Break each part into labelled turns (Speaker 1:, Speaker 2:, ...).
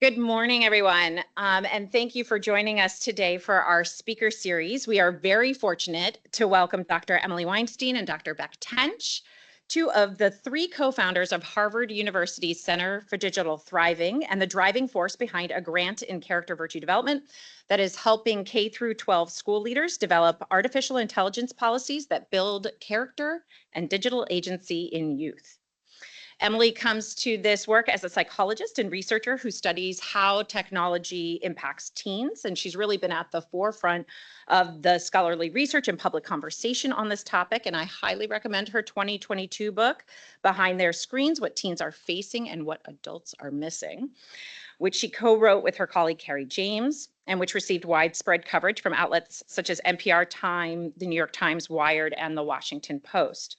Speaker 1: Good morning, everyone, and thank you for joining us today for our speaker series. We are very fortunate to welcome Dr. Emily Weinstein and Dr. Beck Tench, two of the three co-founders of Harvard University's Center for Digital Thriving and the driving force behind a grant in character virtue development that is helping K through 12 school leaders develop artificial intelligence policies that build character and digital agency in youth. Emily comes to this work as a psychologist and researcher who studies how technology impacts teens, and she's really been at the forefront of the scholarly research and public conversation on this topic, and I highly recommend her 2022 book, Behind Their Screens, What Teens Are Facing and What Adults Are Missing, which she co-wrote with her colleague Carrie James, and which received widespread coverage from outlets such as NPR, Time, the New York Times, Wired, and the Washington Post.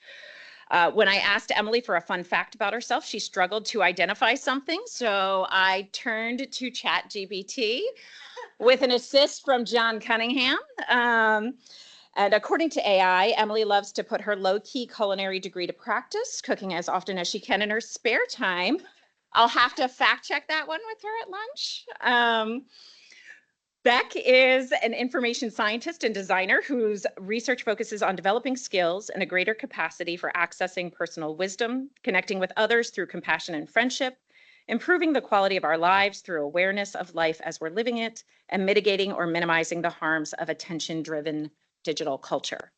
Speaker 1: When I asked Emily for a fun fact about herself, she struggled to identify something. So I turned to ChatGPT with an assist from John Cunningham. And according to AI, Emily loves to put her low-key culinary degree to practice, cooking as often as she can in her spare time. I'll have to fact check that one with her at lunch. Beck is an information scientist and designer whose research focuses on developing skills and a greater capacity for accessing personal wisdom, connecting with others through compassion and friendship, improving the quality of our lives through awareness of life as we're living it, and mitigating or minimizing the harms of attention-driven digital culture.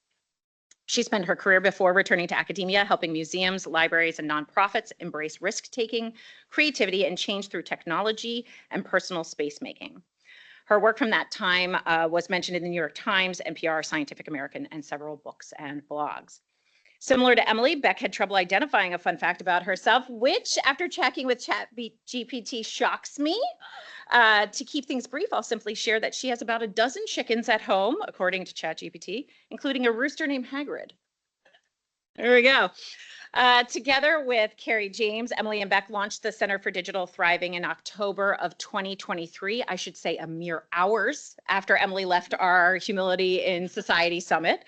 Speaker 1: She spent her career before returning to academia, helping museums, libraries, and nonprofits embrace risk-taking, creativity, and change through technology and personal space-making. Her work from that time was mentioned in the New York Times, NPR, Scientific American, and several books and blogs. Similar to Emily, Beck had trouble identifying a fun fact about herself, which after checking with ChatGPT shocks me. To keep things brief, I'll simply share that she has about a dozen chickens at home, according to ChatGPT, including a rooster named Hagrid. There we go. Together with Carrie James, Emily and Beck launched the Center for Digital Thriving in October of 2023, I should say a mere hours after Emily left our Humility in Society Summit.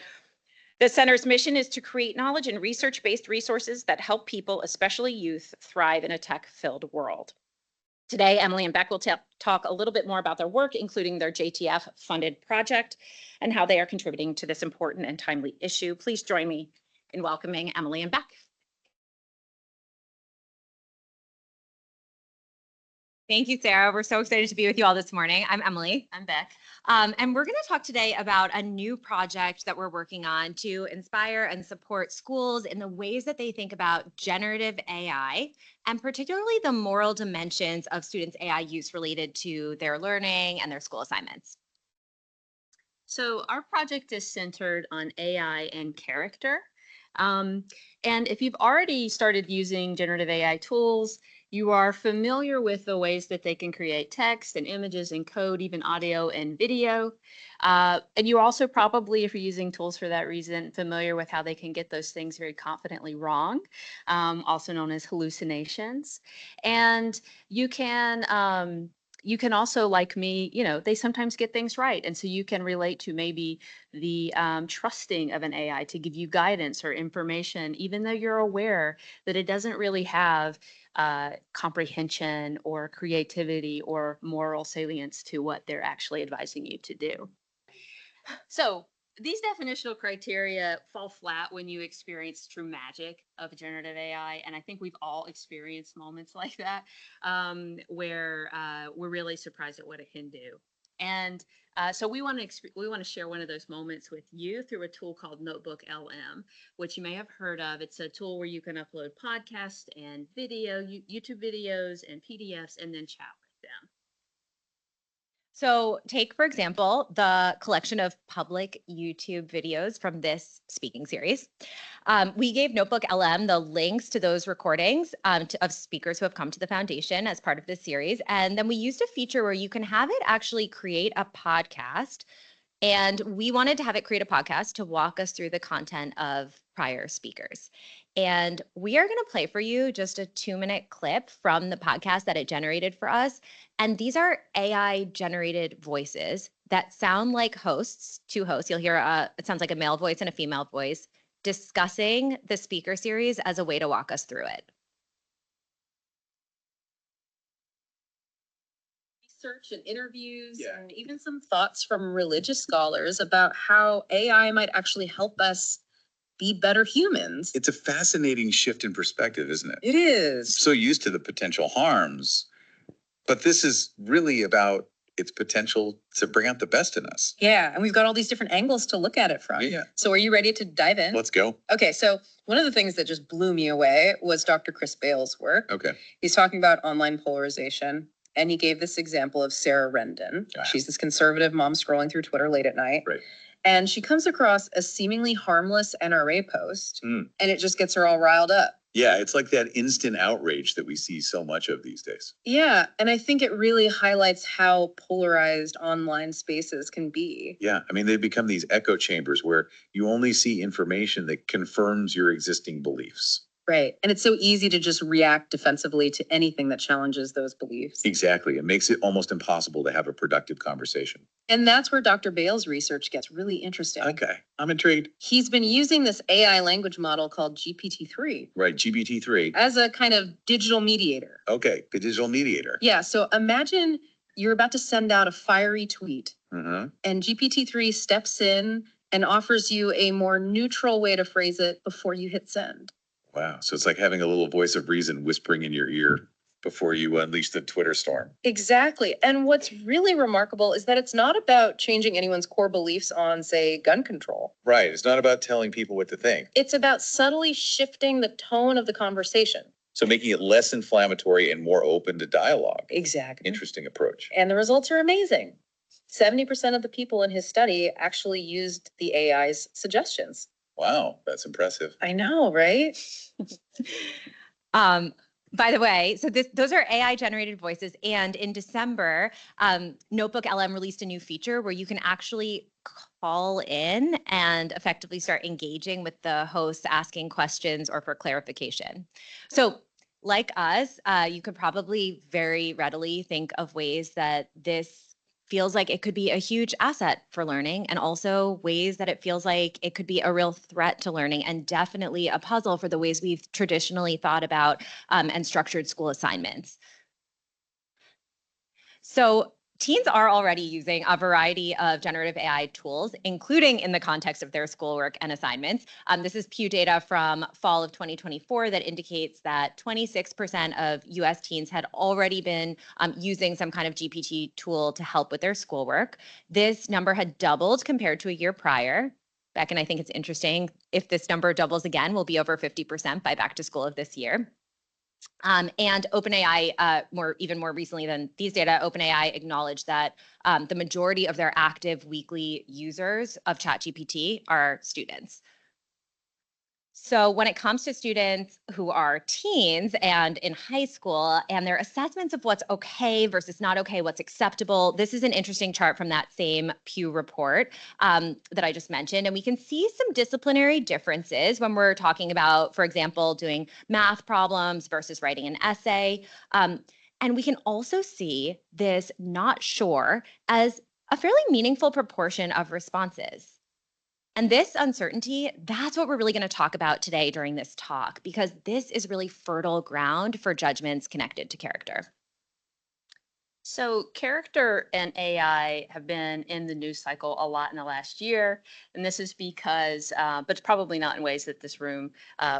Speaker 1: The center's mission is to create knowledge and research-based resources that help people, especially youth, thrive in a tech-filled world. Today, Emily and Beck will talk a little bit more about their work, including their JTF-funded project, and how they are contributing to this important and timely issue. Please join me in welcoming Emily and Beck.
Speaker 2: Thank you, Sarah. We're so excited to be with you all this morning. I'm Emily.
Speaker 3: I'm Beck.
Speaker 2: And we're going to talk today about a new project that we're working on to inspire and support schools in the ways that they think about generative AI, and particularly the moral dimensions of students' AI use related to their learning and their school assignments.
Speaker 3: So our project is centered on AI and character. And if you've already started using generative AI tools, you are familiar with the ways that they can create text and images and code, even audio and video. And you also probably, if you're using tools for that reason, familiar with how they can get those things very confidently wrong, also known as hallucinations. And you can also, like me, they sometimes get things right. And so you can relate to maybe the trusting of an AI to give you guidance or information, even though you're aware that it doesn't really have comprehension or creativity or moral salience to what they're actually advising you to do. So these definitional criteria fall flat when you experience true magic of generative AI. And I think we've all experienced moments like that where we're really surprised at what it can do. And so we want to share one of those moments with you through a tool called Notebook LM, which you may have heard of. It's a tool where you can upload podcasts and video, YouTube videos and PDFs, and then chat with them.
Speaker 2: So take, for example, the collection of public YouTube videos from this speaking series. We gave Notebook LM the links to those recordings of speakers who have come to the foundation as part of this series. And then we used a feature where you can have it actually create a podcast. And we wanted to have it create a podcast to walk us through the content of prior speakers. And we are going to play for you just a 2-minute clip from the podcast that it generated for us. And these are AI generated voices that sound like hosts, two hosts. You'll hear it sounds like a male voice and a female voice discussing the speaker series as a way to walk us through it.
Speaker 3: research and interviews
Speaker 4: Yeah.
Speaker 3: and even some thoughts from religious scholars about how AI might actually help us be better humans.
Speaker 4: It's a fascinating shift in perspective, isn't it?
Speaker 3: It is.
Speaker 4: So used to the potential harms, but this is really about its potential to bring out the best in us.
Speaker 3: Yeah, and we've got all these different angles to look at it from.
Speaker 4: Yeah.
Speaker 3: So are you ready to dive in?
Speaker 4: Let's go.
Speaker 3: Okay, so one of the things that just blew me away was Dr. Chris Bale's work.
Speaker 4: Okay.
Speaker 3: He's talking about online polarization, and he gave this example of Sarah Rendon.
Speaker 4: Wow.
Speaker 3: She's this conservative mom scrolling through Twitter late at night.
Speaker 4: Right.
Speaker 3: And she comes across a seemingly harmless NRA post,
Speaker 4: Mm.
Speaker 3: and it just gets her all riled up.
Speaker 4: Yeah, it's like that instant outrage that we see so much of these days.
Speaker 3: Yeah, and I think it really highlights how polarized online spaces can be.
Speaker 4: Yeah, I mean, they become these echo chambers where you only see information that confirms your existing beliefs.
Speaker 3: Right. And it's so easy to just react defensively to anything that challenges those beliefs.
Speaker 4: Exactly. It makes it almost impossible to have a productive conversation.
Speaker 3: And that's where Dr. Bale's research gets really interesting.
Speaker 4: Okay, I'm intrigued.
Speaker 3: He's been using this AI language model called GPT-3
Speaker 4: Right, GPT-3.
Speaker 3: as a kind of digital mediator.
Speaker 4: Okay, the digital mediator.
Speaker 3: Yeah, so imagine you're about to send out a fiery tweet,
Speaker 4: Mm-hmm.
Speaker 3: and GPT-3 steps in and offers you a more neutral way to phrase it before you hit send.
Speaker 4: Wow, so it's like having a little voice of reason whispering in your ear before you unleash the Twitter storm.
Speaker 3: Exactly. And what's really remarkable is that it's not about changing anyone's core beliefs on, say, gun control.
Speaker 4: Right, it's not about telling people what to think.
Speaker 3: It's about subtly shifting the tone of the conversation.
Speaker 4: So making it less inflammatory and more open to dialogue.
Speaker 3: Exactly.
Speaker 4: Interesting approach.
Speaker 3: And the results are amazing. 70% of the people in his study actually used the AI's suggestions.
Speaker 4: Wow, that's impressive.
Speaker 3: I know, right?
Speaker 2: By the way, so those are AI generated voices. And in December, Notebook LM released a new feature where you can actually call in and effectively start engaging with the hosts, asking questions or for clarification. So like us, you could probably very readily think of ways that this feels like it could be a huge asset for learning, and also ways that it feels like it could be a real threat to learning, and definitely a puzzle for the ways we've traditionally thought about and structured school assignments. So teens are already using a variety of generative AI tools, including in the context of their schoolwork and assignments. This is Pew data from fall of 2024 that indicates that 26% of US teens had already been using some kind of GPT tool to help with their schoolwork. This number had doubled compared to a year prior. Beck, and I think it's interesting, if this number doubles again, we'll be over 50% by back to school of this year. And OpenAI, even more recently than these data, OpenAI acknowledged that the majority of their active weekly users of ChatGPT are students. So when it comes to students who are teens and in high school and their assessments of what's okay versus not okay, what's acceptable, this is an interesting chart from that same Pew report that I just mentioned. And we can see some disciplinary differences when we're talking about, for example, doing math problems versus writing an essay. And we can also see this not sure as a fairly meaningful proportion of responses. And this uncertainty, that's what we're really going to talk about today during this talk, because this is really fertile ground for judgments connected to character.
Speaker 3: So character and AI have been in the news cycle a lot in the last year. And this is because, but probably not in ways that this room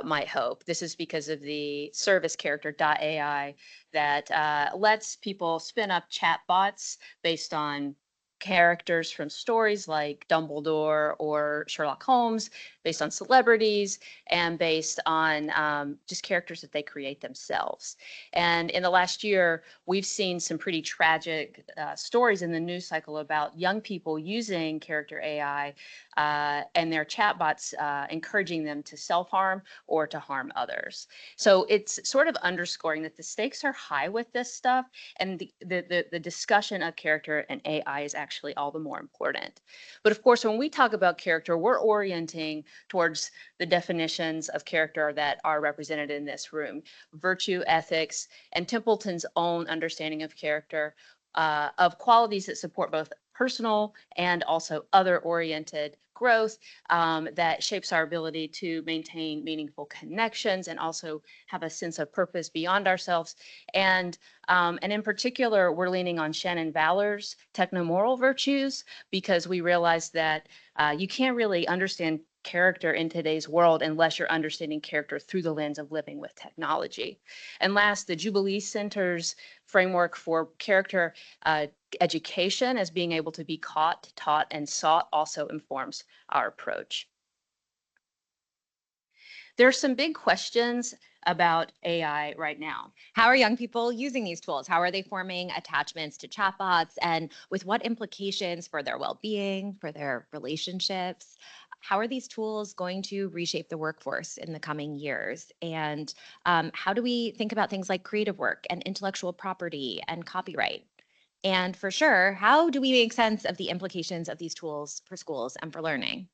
Speaker 3: might hope. This is because of the service character.ai that lets people spin up chatbots based on characters from stories like Dumbledore or Sherlock Holmes, based on celebrities, and based on just characters that they create themselves. And in the last year, we've seen some pretty tragic stories in the news cycle about young people using character AI and their chatbots encouraging them to self-harm or to harm others. So it's sort of underscoring that the stakes are high with this stuff, and the discussion of character and AI is actually all the more important. But of course, when we talk about character, we're orienting towards the definitions of character that are represented in this room: virtue, ethics, and Templeton's own understanding of character, of qualities that support both personal and also other-oriented growth that shapes our ability to maintain meaningful connections and also have a sense of purpose beyond ourselves. And in particular, we're leaning on Shannon Valor's technomoral virtues because we realize that you can't really understand character in today's world unless you're understanding character through the lens of living with technology. And last, the Jubilee Center's framework for character education as being able to be caught, taught, and sought also informs our approach. There are some big questions about AI right now.
Speaker 2: How are young people using these tools? How are they forming attachments to chatbots? And with what implications for their well-being, for their relationships? How are these tools going to reshape the workforce in the coming years? And how do we think about things like creative work and intellectual property and copyright? And for sure, how do we make sense of the implications of these tools for schools and for learning?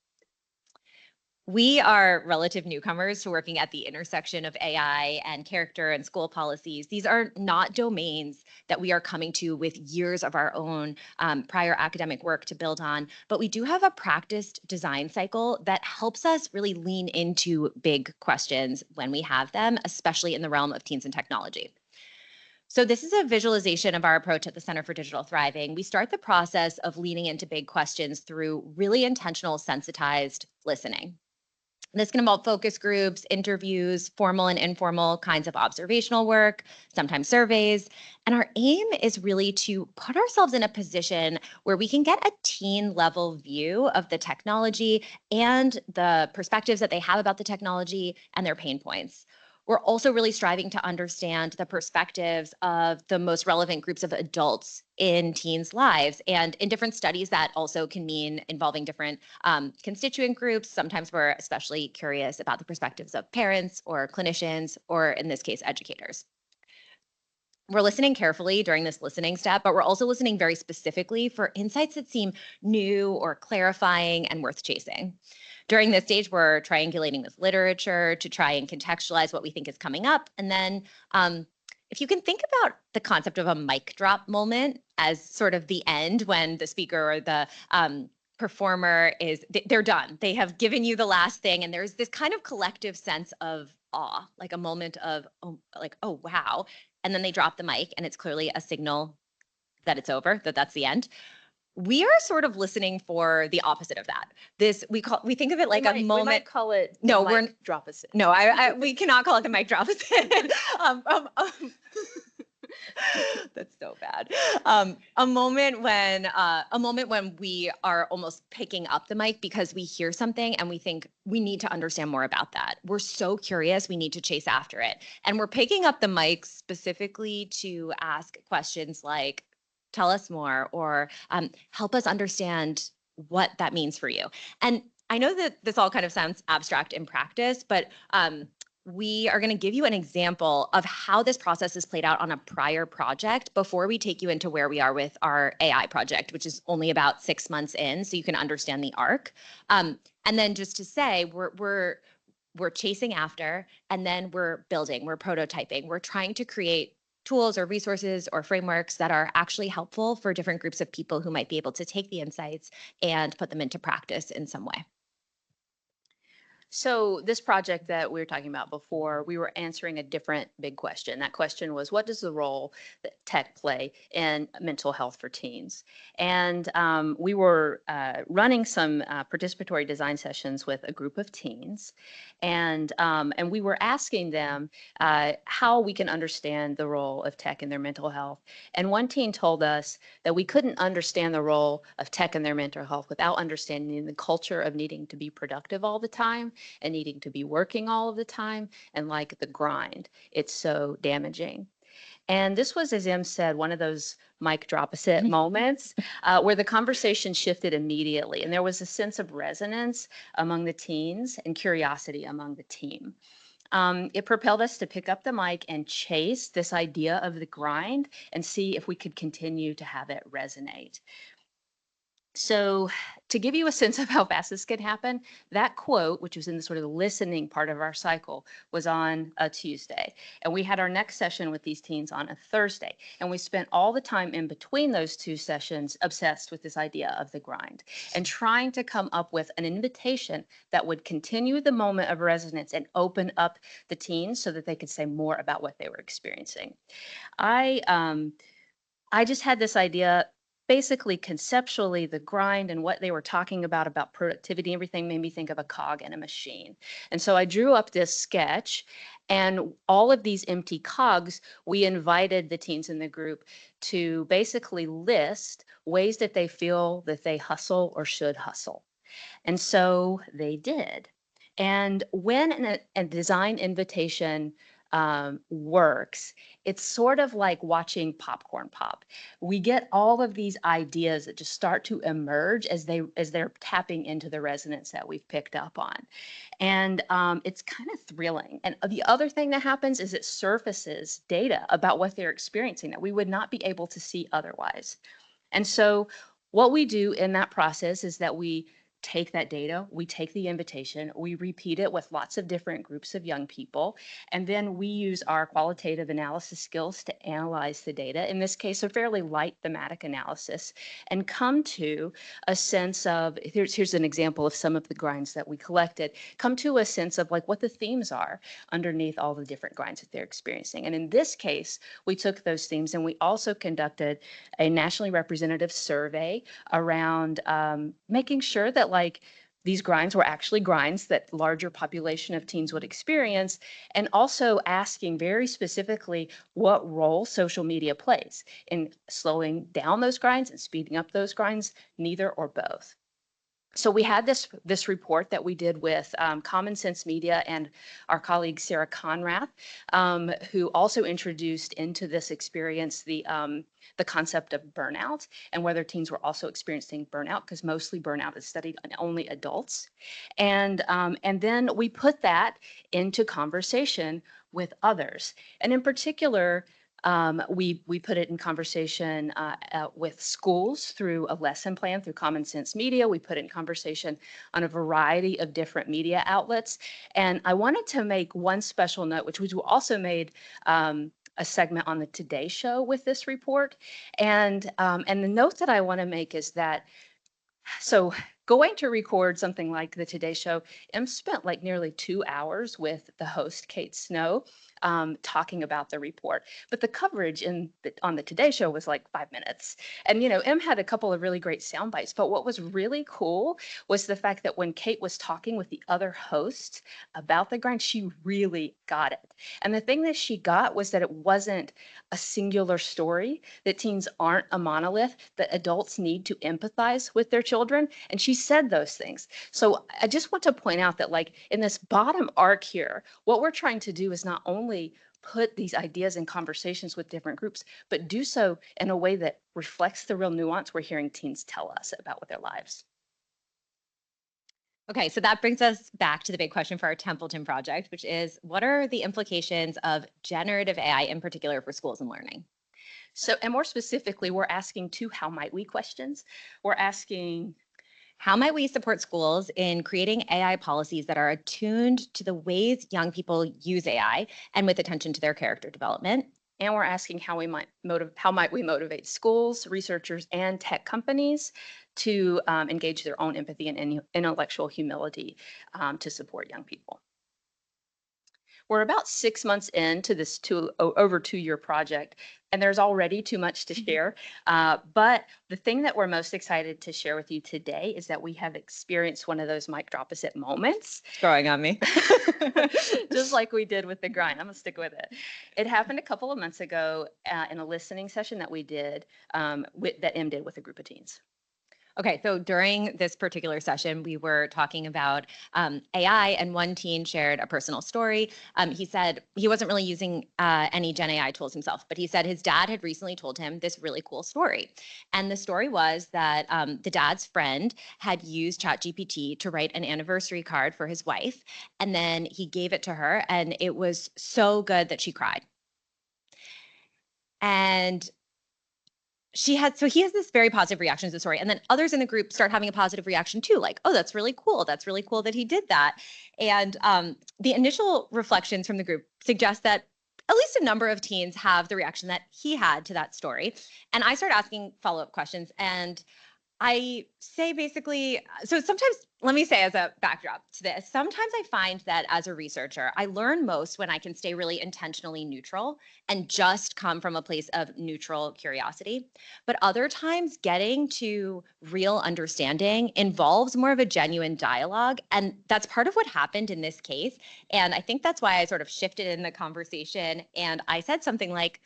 Speaker 2: We are relative newcomers to working at the intersection of AI and character and school policies. These are not domains that we are coming to with years of our own prior academic work to build on, but we do have a practiced design cycle that helps us really lean into big questions when we have them, especially in the realm of teens and technology. So this is a visualization of our approach at the Center for Digital Thriving. We start the process of leaning into big questions through really intentional, sensitized listening. This can involve focus groups, interviews, formal and informal kinds of observational work, sometimes surveys. And our aim is really to put ourselves in a position where we can get a teen level view of the technology and the perspectives that they have about the technology and their pain points. We're also really striving to understand the perspectives of the most relevant groups of adults in teens' lives. And in different studies, that also can mean involving different constituent groups. Sometimes we're especially curious about the perspectives of parents or clinicians, or in this case, educators. We're listening carefully during this listening step, but we're also listening very specifically for insights that seem new or clarifying and worth chasing. During this stage, we're triangulating with literature to try and contextualize what we think is coming up. And then if you can think about the concept of a mic drop moment as sort of the end when the speaker or the performer they're done. They have given you the last thing, and there's this kind of collective sense of awe, like a moment of, oh, wow. And then they drop the mic, and it's clearly a signal that it's over, that that's the end. We are sort of listening for the opposite of that. We think of it like a moment.
Speaker 3: We might call it
Speaker 2: no,
Speaker 3: we're drop us.
Speaker 2: No, we cannot call it the mic drop us. That's so bad. A moment when we are almost picking up the mic because we hear something and we think we need to understand more about that. We're so curious, we need to chase after it. And we're picking up the mic specifically to ask questions like, tell us more, or help us understand what that means for you. And I know that this all kind of sounds abstract in practice, but we are going to give you an example of how this process is played out on a prior project before we take you into where we are with our AI project, which is only about 6 months in, so you can understand the arc. And then just to say, we're chasing after, and then we're building, we're prototyping, we're trying to create tools or resources or frameworks that are actually helpful for different groups of people who might be able to take the insights and put them into practice in some way.
Speaker 3: So this project that we were talking about before, we were answering a different big question. That question was, what does the role that tech play in mental health for teens? And we were running some participatory design sessions with a group of teens, and we were asking them how we can understand the role of tech in their mental health. And one teen told us that we couldn't understand the role of tech in their mental health without understanding the culture of needing to be productive all the time and needing to be working all of the time, and like the grind. It's so damaging. And this was, as Em said, one of those mic drop us it moments where the conversation shifted immediately. And there was a sense of resonance among the teens and curiosity among the team. It propelled us to pick up the mic and chase this idea of the grind and see if we could continue to have it resonate. So, to give you a sense of how fast this could happen, that quote, which was in the sort of listening part of our cycle, was on a Tuesday. And we had our next session with these teens on a Thursday. And we spent all the time in between those two sessions obsessed with this idea of the grind and trying to come up with an invitation that would continue the moment of resonance and open up the teens so that they could say more about what they were experiencing. I just had this idea, basically conceptually, the grind and what they were talking about productivity, everything made me think of a cog in a machine. And so I drew up this sketch, and all of these empty cogs, we invited the teens in the group to basically list ways that they feel that they hustle or should hustle. And so they did. And when a design invitation works, it's sort of like watching popcorn pop. We get all of these ideas that just start to emerge as they're tapping into the resonance that we've picked up on, and it's kind of thrilling. And the other thing that happens is it surfaces data about what they're experiencing that we would not be able to see otherwise. And so what we do in that process is that we take that data, we take the invitation, we repeat it with lots of different groups of young people, and then we use our qualitative analysis skills to analyze the data, in this case, a fairly light thematic analysis, and come to a sense of, here's an example of some of the grinds that we collected, come to a sense of like what the themes are underneath all the different grinds that they're experiencing. And in this case, we took those themes and we also conducted a nationally representative survey around making sure that like these grinds were actually grinds that larger population of teens would experience, and also asking very specifically what role social media plays in slowing down those grinds and speeding up those grinds, neither or both. So we had this report that we did with Common Sense Media and our colleague Sarah Conrath, who also introduced into this experience the concept of burnout and whether teens were also experiencing burnout, because mostly burnout is studied on only adults, and then we put that into conversation with others, and in particular. We put it in conversation with schools through a lesson plan through Common Sense Media. We put it in conversation on a variety of different media outlets. And I wanted to make one special note, which we also made a segment on the Today Show with this report. And the note that I want to make is that so going to record something like the Today Show, Em spent like nearly 2 hours with the host, Kate Snow, talking about the report. But the coverage on the Today Show was like 5 minutes. And, you know, Em had a couple of really great sound bites. But what was really cool was the fact that when Kate was talking with the other hosts about the grind, she really got it. And the thing that she got was that it wasn't a singular story, that teens aren't a monolith, that adults need to empathize with their children. And she said those things. So I just want to point out that like in this bottom arc here, what we're trying to do is not only put these ideas in conversations with different groups, but do so in a way that reflects the real nuance we're hearing teens tell us about with their lives.
Speaker 2: Okay, so that brings us back to the big question for our Templeton project, which is what are the implications of generative AI in particular for schools and learning?
Speaker 3: So, and more specifically, we're asking two how might we questions. We're asking,
Speaker 2: how might we support schools in creating AI policies that are attuned to the ways young people use AI and with attention to their character development?
Speaker 3: and we're asking how might we motivate schools, researchers, and tech companies to engage their own empathy and intellectual humility to support young people. We're about 6 months into this over 2-year project, and there's already too much to share. But the thing that we're most excited to share with you today is that we have experienced one of those mic drop us at moments.
Speaker 2: It's growing on me.
Speaker 3: Just like we did with the grind. I'm gonna stick with it. It happened a couple of months ago in a listening session that we did that Em did with a group of teens.
Speaker 2: Okay, so during this particular session, we were talking about AI, and one teen shared a personal story. He said he wasn't really using any Gen AI tools himself, but he said his dad had recently told him this really cool story. And the story was that the dad's friend had used ChatGPT to write an anniversary card for his wife, and then he gave it to her, and it was so good that she cried. And he has this very positive reaction to the story. And then others in the group start having a positive reaction too, like, oh, that's really cool. That's really cool that he did that. And the initial reflections from the group suggest that at least a number of teens have the reaction that he had to that story. And I start asking follow-up questions. And I say basically, so sometimes, let me say as a backdrop to this, sometimes I find that as a researcher, I learn most when I can stay really intentionally neutral and just come from a place of neutral curiosity. But other times, getting to real understanding involves more of a genuine dialogue. And that's part of what happened in this case. And I think that's why I sort of shifted in the conversation. And I said something like,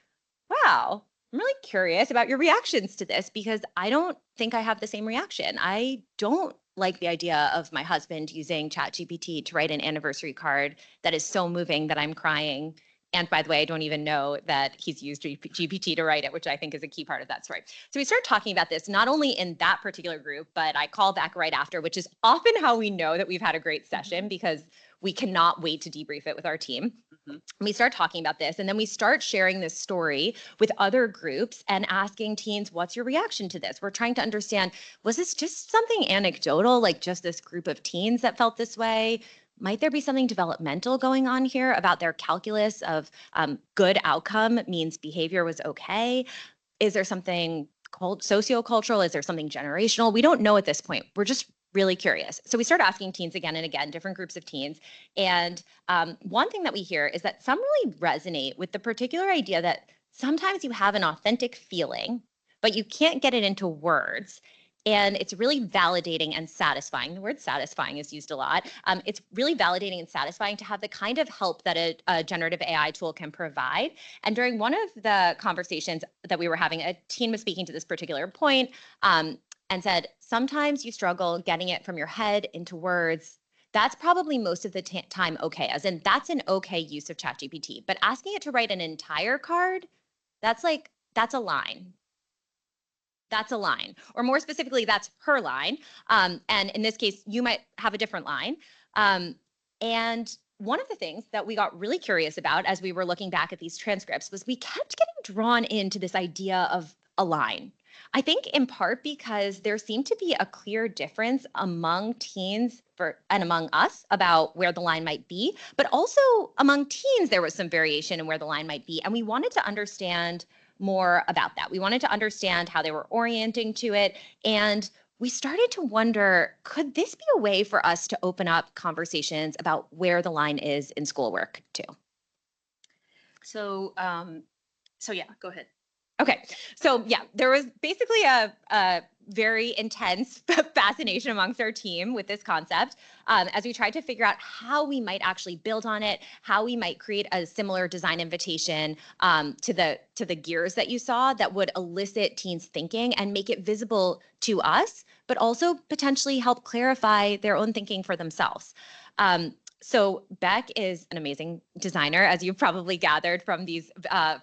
Speaker 2: wow, I'm really curious about your reactions to this because I don't think I have the same reaction. I don't like the idea of my husband using ChatGPT to write an anniversary card that is so moving that I'm crying. And by the way, I don't even know that he's used GPT to write it, which I think is a key part of that story. So we started talking about this not only in that particular group, but I call back right after, which is often how we know that we've had a great session because we cannot wait to debrief it with our team. We start talking about this, and then we start sharing this story with other groups and asking teens, what's your reaction to this? We're trying to understand, was this just something anecdotal, like just this group of teens that felt this way? Might there be something developmental going on here about their calculus of good outcome means behavior was okay? Is there something sociocultural? Is there something generational? We don't know at this point. We're just really curious. So we start asking teens again and again, different groups of teens. And one thing that we hear is that some really resonate with the particular idea that sometimes you have an authentic feeling, but you can't get it into words. And it's really validating and satisfying. The word satisfying is used a lot. It's really validating and satisfying to have the kind of help that a generative AI tool can provide. And during one of the conversations that we were having, a teen was speaking to this particular point and said, sometimes you struggle getting it from your head into words. That's probably most of the time okay, as in that's an okay use of ChatGPT. But asking it to write an entire card, that's a line. That's a line, or more specifically, that's her line. And in this case, you might have a different line. And one of the things that we got really curious about as we were looking back at these transcripts was we kept getting drawn into this idea of a line. I think in part because there seemed to be a clear difference among teens and among us about where the line might be, but also among teens, there was some variation in where the line might be. And we wanted to understand more about that. We wanted to understand how they were orienting to it. And we started to wonder, could this be a way for us to open up conversations about where the line is in schoolwork too?
Speaker 3: So yeah, go ahead.
Speaker 2: Okay, so yeah, there was basically a very intense fascination amongst our team with this concept as we tried to figure out how we might actually build on it, how we might create a similar design invitation to the gears that you saw that would elicit teens' thinking and make it visible to us, but also potentially help clarify their own thinking for themselves. So Beck is an amazing designer, as you've probably gathered from these,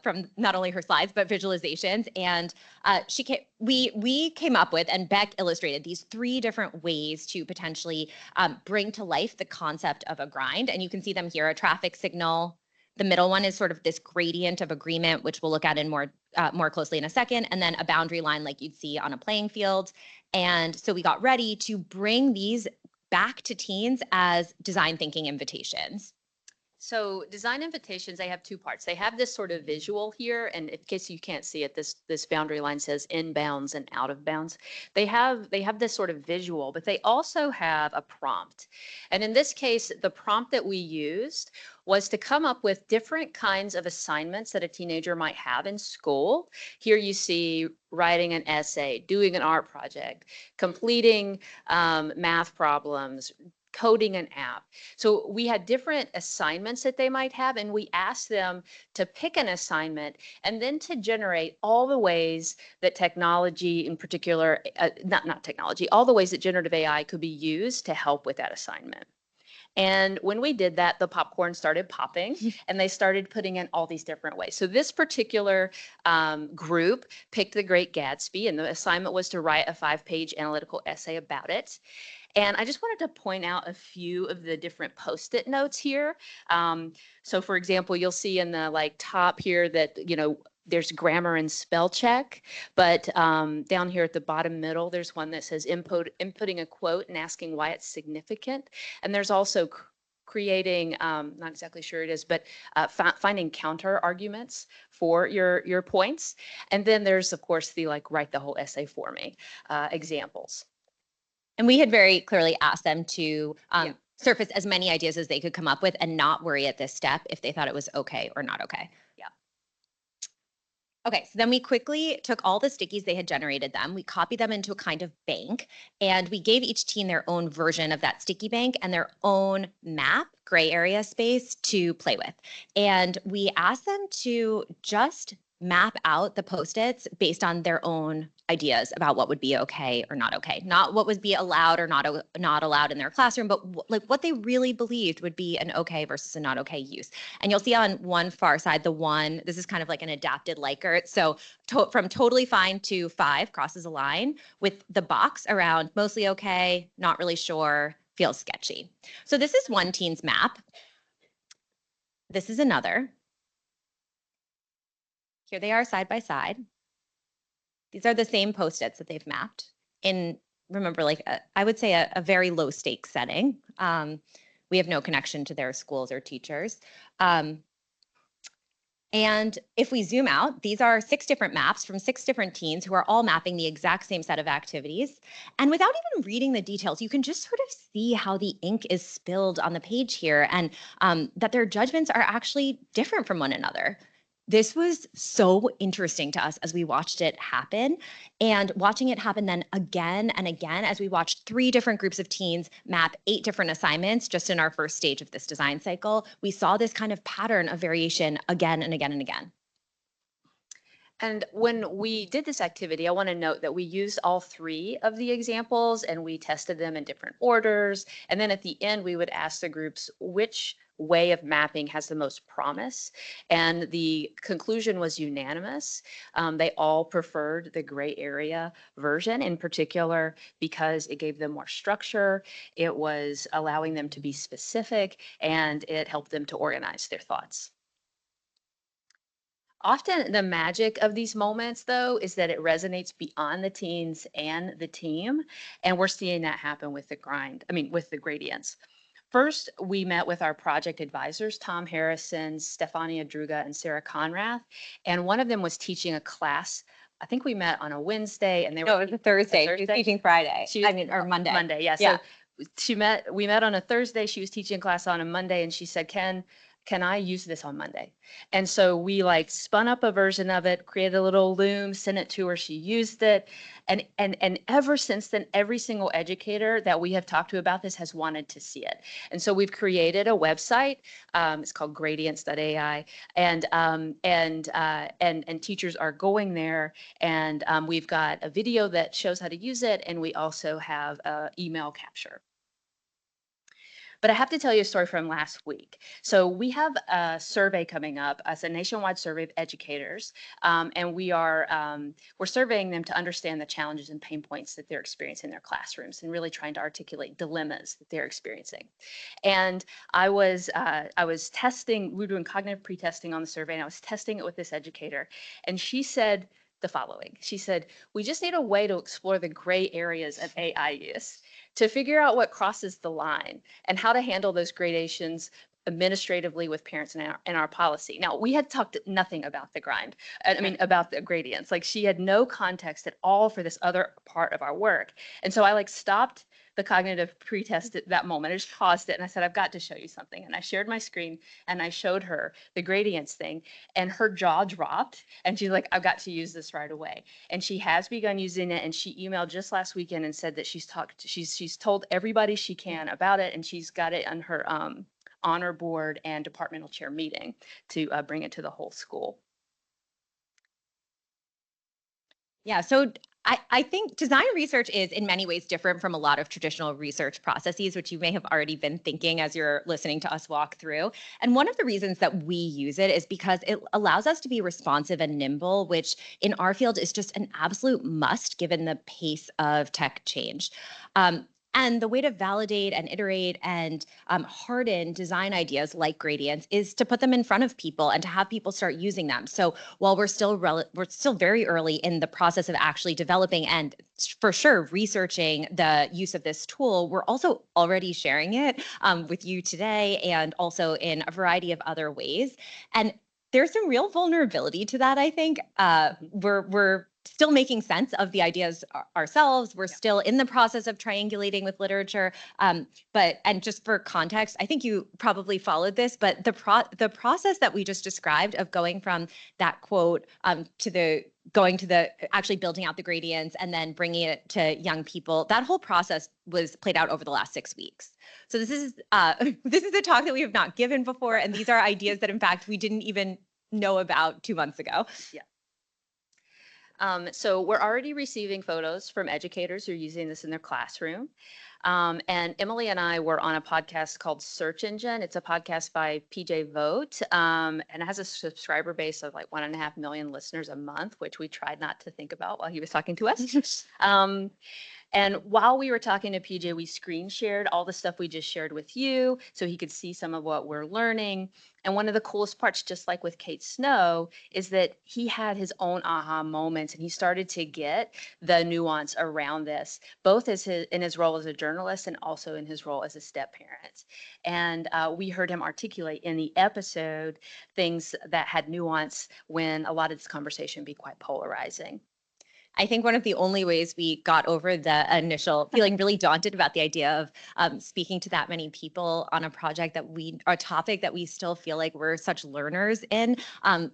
Speaker 2: from not only her slides, but visualizations. And we came up with, and Beck illustrated these 3 different ways to potentially bring to life the concept of a grind. And you can see them here, a traffic signal. The middle one is sort of this gradient of agreement, which we'll look at in more closely in a second, and then a boundary line like you'd see on a playing field. And so we got ready to bring these back to teens as design thinking invitations.
Speaker 3: So design invitations, they have 2 parts. They have this sort of visual here, and in case you can't see it, this boundary line says in bounds and out of bounds. They have this sort of visual, but they also have a prompt. And in this case, the prompt that we used was to come up with different kinds of assignments that a teenager might have in school. Here you see writing an essay, doing an art project, completing math problems, coding an app. So we had different assignments that they might have, and we asked them to pick an assignment and then to generate all the ways that technology in particular, not technology, all the ways that generative AI could be used to help with that assignment. And when we did that, the popcorn started popping and they started putting in all these different ways. So this particular group picked The Great Gatsby, and the assignment was to write a 5-page analytical essay about it. And I just wanted to point out a few of the different Post-it notes here. So for example, you'll see in the top here that, there's grammar and spell check, but down here at the bottom middle, there's one that says inputting a quote and asking why it's significant. And there's also creating, not exactly sure it is, but finding counter arguments for your points. And then there's, of course, the like write the whole essay for me examples.
Speaker 2: And we had very clearly asked them to surface as many ideas as they could come up with and not worry at this step if they thought it was okay or not okay.
Speaker 3: Yeah.
Speaker 2: Okay, so then we quickly took all the stickies they had generated them, we copied them into a kind of bank, and we gave each team their own version of that sticky bank and their own map, gray area space to play with. And we asked them to just map out the Post-its based on their own ideas about what would be okay or not okay. Not what would be allowed or not allowed in their classroom, but like what they really believed would be an okay versus a not okay use. And you'll see on one far side, this is kind of like an adapted Likert. So from totally fine to 5 crosses a line with the box around mostly okay, not really sure, feels sketchy. So this is one teen's map. This is another. Here they are side by side. These are the same Post-its that they've mapped in, remember, like I would say a very low stakes setting. We have no connection to their schools or teachers. And if we zoom out, these are 6 different maps from 6 different teens who are all mapping the exact same set of activities. And without even reading the details, you can just sort of see how the ink is spilled on the page here and that their judgments are actually different from one another. This was so interesting to us as we watched it happen, and watching it happen then again and again as we watched 3 different groups of teens map 8 different assignments just in our first stage of this design cycle. We saw this kind of pattern of variation again and again and again.
Speaker 3: And when we did this activity, I want to note that we used all 3 of the examples and we tested them in different orders. And then at the end, we would ask the groups which way of mapping has the most promise. And the conclusion was unanimous. They all preferred the gray area version in particular because it gave them more structure. It was allowing them to be specific and it helped them to organize their thoughts. Often the magic of these moments, though, is that it resonates beyond the teens and the team. And we're seeing that happen with the gradients. First, we met with our project advisors, Tom Harrison, Stefania Druga, and Sarah Conrath. And one of them was teaching a class. I think we met on a Wednesday and
Speaker 2: No, it was a Thursday. She was teaching Friday. Or Monday.
Speaker 3: Monday, yeah. So we met on a Thursday. She was teaching class on a Monday and she said, can I use this on Monday? And so we like spun up a version of it, created a little loom, sent it to her. She used it. And ever since then, every single educator that we have talked to about this has wanted to see it. And so we've created a website. It's called gradients.ai. And teachers are going there. And we've got a video that shows how to use it. And we also have email capture. But I have to tell you a story from last week. So we have a survey coming up. It's a nationwide survey of educators, and we're surveying them to understand the challenges and pain points that they're experiencing in their classrooms, and really trying to articulate dilemmas that they're experiencing. And I was testing. We were doing cognitive pre-testing on the survey, and I was testing it with this educator, and she said the following. She said, "We just need a way to explore the gray areas of AI use, to figure out what crosses the line and how to handle those gradations administratively with parents and our policy." Now, we had talked nothing about the about the gradients. Like, she had no context at all for this other part of our work. And so I like stopped the cognitive pretest at that moment. I just paused it and I said, "I've got to show you something." And I shared my screen and I showed her the gradients thing, and her jaw dropped and she's like, "I've got to use this right away." And she has begun using it, and she emailed just last weekend and said that she's told everybody she can about it, and she's got it on her honor board and departmental chair meeting to bring it to the whole school.
Speaker 2: Yeah, so I think design research is in many ways different from a lot of traditional research processes, which you may have already been thinking as you're listening to us walk through. And one of the reasons that we use it is because it allows us to be responsive and nimble, which in our field is just an absolute must given the pace of tech change. And the way to validate and iterate and harden design ideas like gradients is to put them in front of people and to have people start using them. So while we're still very early in the process of actually developing and for sure researching the use of this tool, we're also already sharing it with you today and also in a variety of other ways. And there's some real vulnerability to that, I think. We're still making sense of the ideas ourselves. We're still in the process of triangulating with literature. And just for context, I think you probably followed this, but the process that we just described of going from that quote going to the actually building out the gradients and then bringing it to young people, that whole process was played out over the last 6 weeks. So this is a talk that we have not given before, and these are ideas that in fact we didn't even know about 2 months ago.
Speaker 3: Yeah. So we're already receiving photos from educators who are using this in their classroom. And Emily and I were on a podcast called Search Engine. It's a podcast by PJ Vogt, and it has a subscriber base of like 1.5 million listeners a month, which we tried not to think about while he was talking to us. And while we were talking to PJ, we screen shared all the stuff we just shared with you so he could see some of what we're learning. And one of the coolest parts, just like with Kate Snow, is that he had his own aha moments and he started to get the nuance around this, both in his role as a journalist and also in his role as a step parent. And we heard him articulate in the episode things that had nuance when a lot of this conversation be quite polarizing.
Speaker 2: I think one of the only ways we got over the initial feeling really daunted about the idea of speaking to that many people on a topic that we still feel like we're such learners in,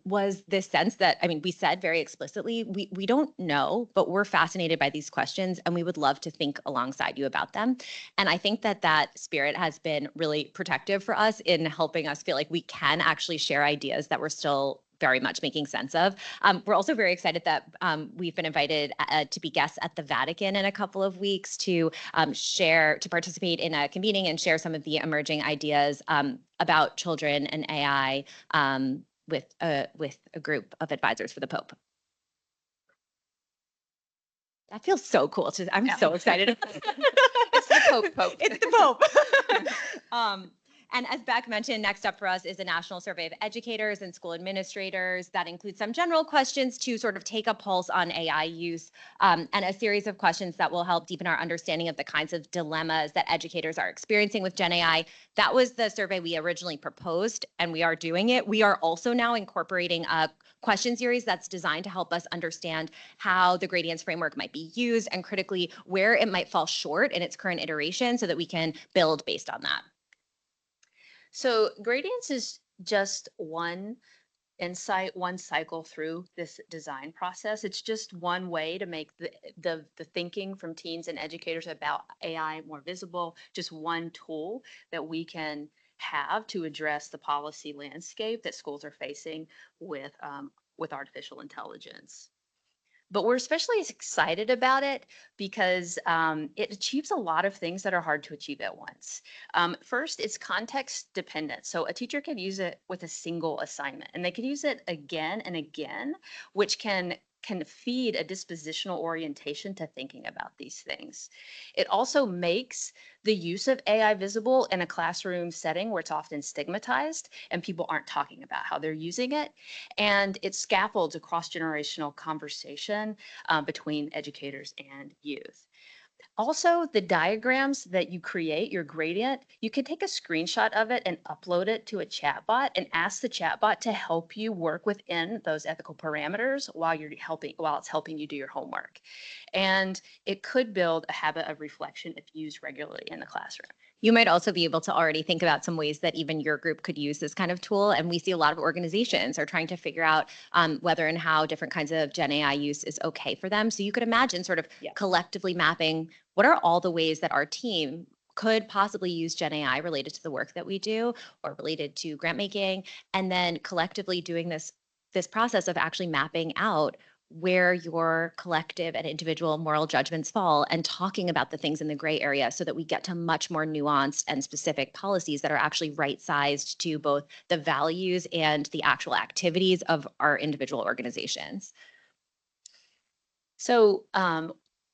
Speaker 2: was this sense that, I mean, we said very explicitly, we don't know, but we're fascinated by these questions and we would love to think alongside you about them. And I think that spirit has been really protective for us in helping us feel like we can actually share ideas that we're still very much making sense of. We're also very excited that we've been invited to be guests at the Vatican in a couple of weeks to participate in a convening and share some of the emerging ideas about children and AI with a group of advisors for the Pope. That feels so cool. I'm so excited.
Speaker 3: It's the Pope.
Speaker 2: It's the Pope. And as Beck mentioned, next up for us is a national survey of educators and school administrators that includes some general questions to sort of take a pulse on AI use, and a series of questions that will help deepen our understanding of the kinds of dilemmas that educators are experiencing with Gen AI. That was the survey we originally proposed, and we are doing it. We are also now incorporating a question series that's designed to help us understand how the gradients framework might be used and critically where it might fall short in its current iteration so that we can build based on that.
Speaker 3: So gradients is just one insight, one cycle through this design process. It's just one way to make the thinking from teens and educators about AI more visible, just one tool that we can have to address the policy landscape that schools are facing with artificial intelligence. But we're especially excited about it because it achieves a lot of things that are hard to achieve at once. First, it's context dependent. So a teacher can use it with a single assignment and they can use it again and again, which can feed a dispositional orientation to thinking about these things. It also makes the use of AI visible in a classroom setting where it's often stigmatized and people aren't talking about how they're using it. And it scaffolds a cross-generational conversation between educators and youth. Also, the diagrams that you create, your gradient, you can take a screenshot of it and upload it to a chatbot and ask the chatbot to help you work within those ethical parameters while it's helping you do your homework. And it could build a habit of reflection if used regularly in the classroom.
Speaker 2: You might also be able to already think about some ways that even your group could use this kind of tool. And we see a lot of organizations are trying to figure out whether and how different kinds of Gen AI use is okay for them. So you could imagine sort of collectively mapping what are all the ways that our team could possibly use Gen AI related to the work that we do or related to grant making, and then collectively doing this process of actually mapping out where your collective and individual moral judgments fall and talking about the things in the gray area so that we get to much more nuanced and specific policies that are actually right-sized to both the values and the actual activities of our individual organizations.
Speaker 3: So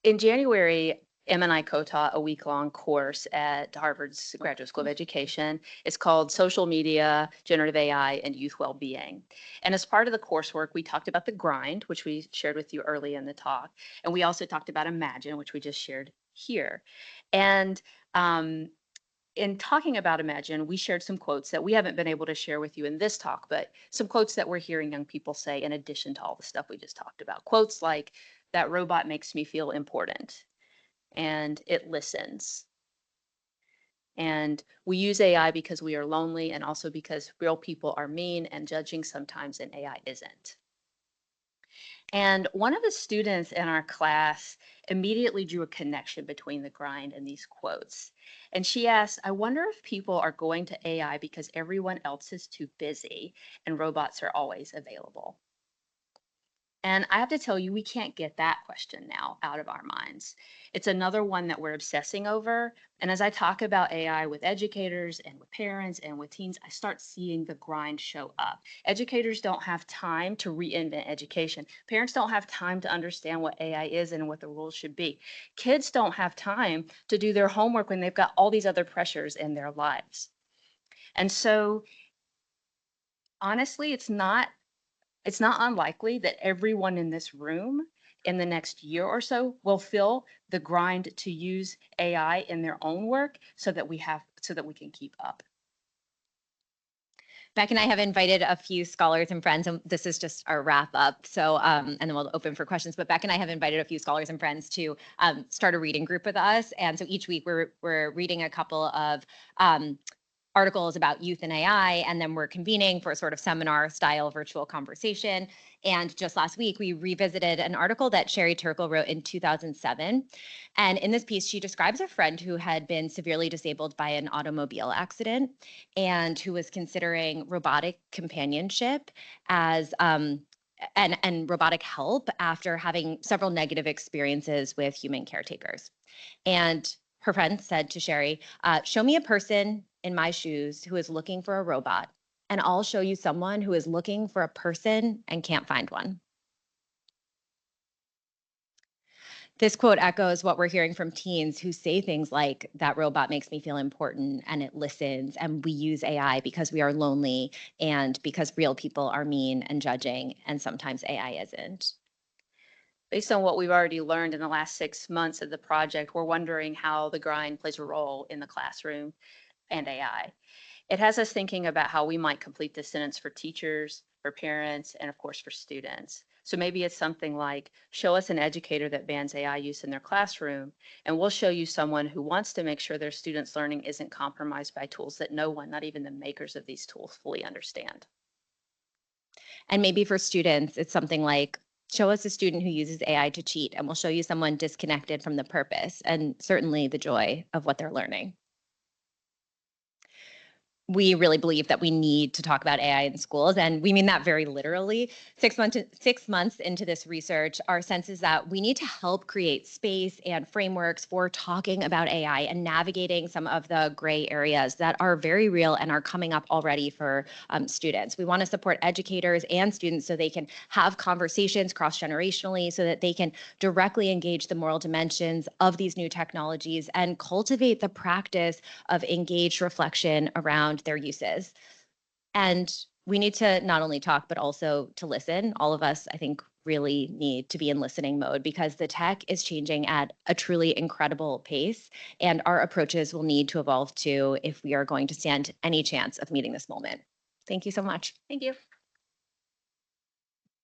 Speaker 3: in January, Em and I co-taught a week-long course at Harvard's Graduate School of Education. It's called Social Media, Generative AI, and Youth Wellbeing. And as part of the coursework, we talked about the grind, which we shared with you early in the talk. And we also talked about Imagine, which we just shared here. And in talking about Imagine, we shared some quotes that we haven't been able to share with you in this talk, but some quotes that we're hearing young people say in addition to all the stuff we just talked about. Quotes like, "That robot makes me feel important," and "it listens." And we use AI because we are lonely and also because real people are mean and judging sometimes, and AI isn't. And one of the students in our class immediately drew a connection between the grind and these quotes. And she asked, "I wonder if people are going to AI because everyone else is too busy and robots are always available." And I have to tell you, we can't get that question now out of our minds. It's another one that we're obsessing over. And as I talk about AI with educators and with parents and with teens, I start seeing the grind show up. Educators don't have time to reinvent education. Parents don't have time to understand what AI is and what the rules should be. Kids don't have time to do their homework when they've got all these other pressures in their lives. And so, honestly, it's not unlikely that everyone in this room in the next year or so will feel the grind to use AI in their own work so that we can keep up.
Speaker 2: Beck and I have invited a few scholars and friends, and this is just our wrap up. So, and then we'll open for questions. But Beck and I have invited a few scholars and friends to start a reading group with us. And so each week we're reading a couple of articles about youth and AI, and then we're convening for a sort of seminar style virtual conversation. And just last week, we revisited an article that Sherry Turkle wrote in 2007. And in this piece, she describes a friend who had been severely disabled by an automobile accident and who was considering robotic companionship as and robotic help after having several negative experiences with human caretakers. And her friend said to Sherry, "Show me a person in my shoes who is looking for a robot, and I'll show you someone who is looking for a person and can't find one." This quote echoes what we're hearing from teens who say things like, "That robot makes me feel important and it listens, and we use AI because we are lonely and because real people are mean and judging, and sometimes AI isn't."
Speaker 3: Based on what we've already learned in the last 6 months of the project, we're wondering how the grind plays a role in the classroom and AI. It has us thinking about how we might complete this sentence for teachers, for parents, and of course for students. So maybe it's something like, "Show us an educator that bans AI use in their classroom, and we'll show you someone who wants to make sure their students' learning isn't compromised by tools that no one, not even the makers of these tools, fully understand."
Speaker 2: And maybe for students, it's something like, "Show us a student who uses AI to cheat, and we'll show you someone disconnected from the purpose and certainly the joy of what they're learning." We really believe that we need to talk about AI in schools, and we mean that very literally. 6 months into this research, our sense is that we need to help create space and frameworks for talking about AI and navigating some of the gray areas that are very real and are coming up already for students. We want to support educators and students so they can have conversations cross-generationally, so that they can directly engage the moral dimensions of these new technologies and cultivate the practice of engaged reflection around their uses. And we need to not only talk, but also to listen. All of us, I think, really need to be in listening mode because the tech is changing at a truly incredible pace, and our approaches will need to evolve too if we are going to stand any chance of meeting this moment. Thank you so much.
Speaker 3: Thank you.